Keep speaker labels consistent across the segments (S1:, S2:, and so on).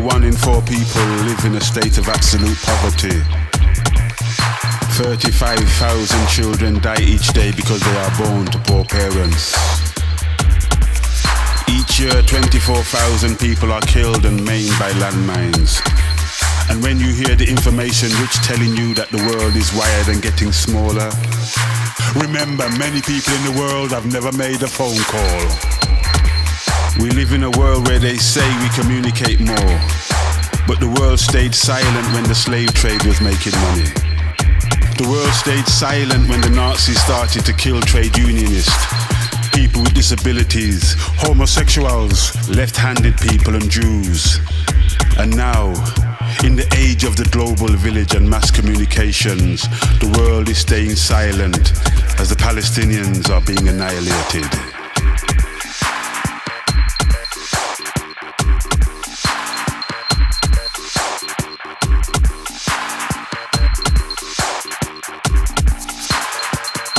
S1: 1 in 4 people live in a state of absolute poverty. 35,000 children die each day because they are born to poor parents. Each year, 24,000 people are killed and maimed by landmines. And when you hear the information which telling you that the world is wired and getting smaller, remember, many people in the world have never made a phone call. We live in a world where they say we communicate more, but the world stayed silent when the slave trade was making money. The world stayed silent when the Nazis started to kill trade unionists, people with disabilities, homosexuals, left-handed people and Jews. And now, in the age of the global village and mass communications, the world is staying silent as the Palestinians are being annihilated.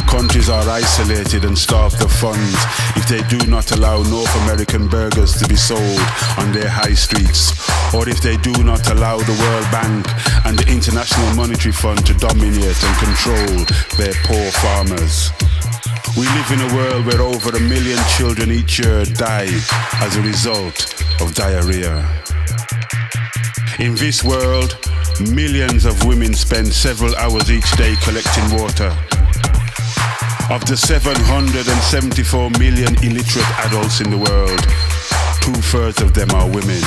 S1: Countries are isolated and starved of funds if they do not allow North American burgers to be sold on their high streets, or if they do not allow the World Bank and the International Monetary Fund to dominate and control their poor farmers. We live in a world where over 1 million children each year die as a result of diarrhea. In this world, millions of women spend several hours each day collecting water. Of the 774 million illiterate adults in the world, 2/3 of them are women.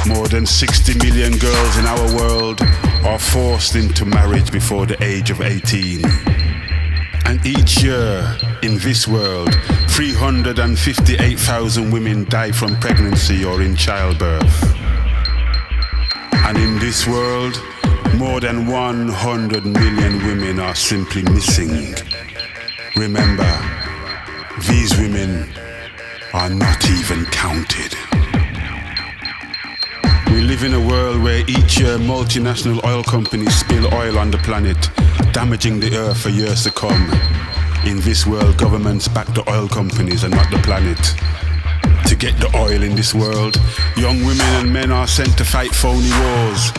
S1: More than 60 million girls in our world are forced into marriage before the age of 18. And each year in this world, 358,000 women die from pregnancy or in childbirth. And in this world, more than 100 million women are simply missing. Remember, these women are not even counted. We live in a world where each year multinational oil companies spill oil on the planet, damaging the earth for years to come. In this world, governments back the oil companies and not the planet. To get the oil in this world, young women and men are sent to fight phony wars.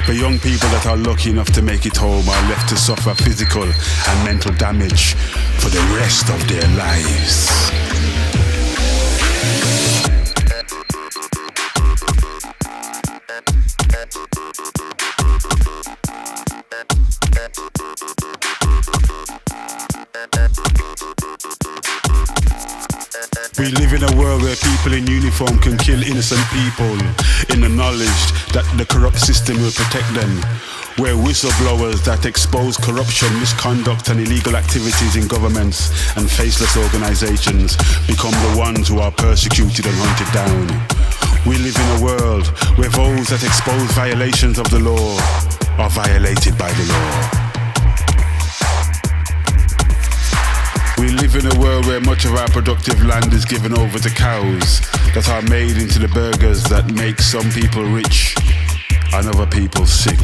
S1: The young people that are lucky enough to make it home are left to suffer physical and mental damage for the rest of their lives. We live in a world where people in uniform can kill innocent people in the knowledge that the corrupt system will protect them. Where whistleblowers that expose corruption, misconduct and illegal activities in governments and faceless organizations become the ones who are persecuted and hunted down. We live in a world where those that expose violations of the law are violated by the law. We live in a world where much of our productive land is given over to cows that are made into the burgers that make some people rich and other people sick.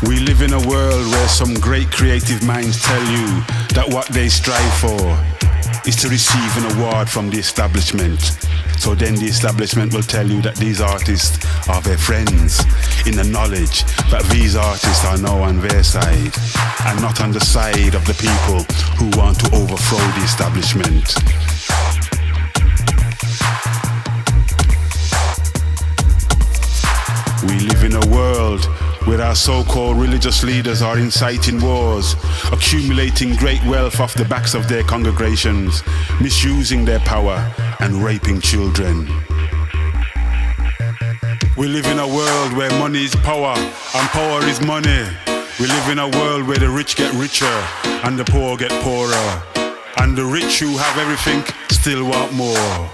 S1: We live in a world where some great creative minds tell you that what they strive for is to receive an award from the establishment. So then the establishment will tell you that these artists are their friends, in the knowledge that these artists are now on their side and not on the side of the people who want to overthrow the establishment. We live in a world where our so-called religious leaders are inciting wars, accumulating great wealth off the backs of their congregations, misusing their power and raping children. We live in a world where money is power and power is money. We live in a world where the rich get richer and the poor get poorer, and the rich who have everything still want more.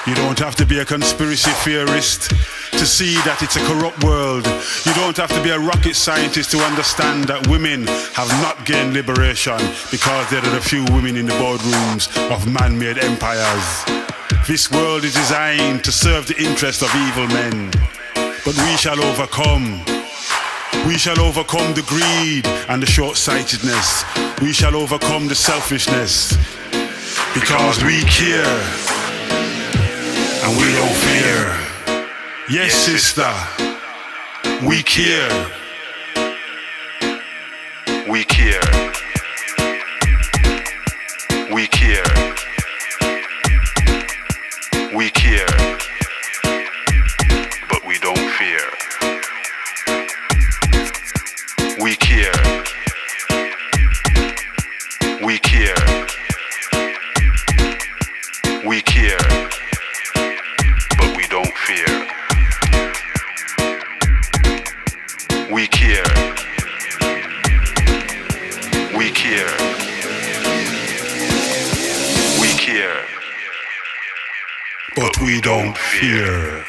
S1: You don't have to be a conspiracy theorist to see that it's a corrupt world. You don't have to be a rocket scientist to understand that women have not gained liberation because there are a few women in the boardrooms of man-made empires. This world is designed to serve the interests of evil men. But we shall overcome. We shall overcome the greed and the short-sightedness. We shall overcome the selfishness. Because we care. And we don't fear. Yes, sister. We care. We care. We care. We care. But we don't fear. We care. We care. We care. But we don't fear. We care. We care. We care. But we don't fear.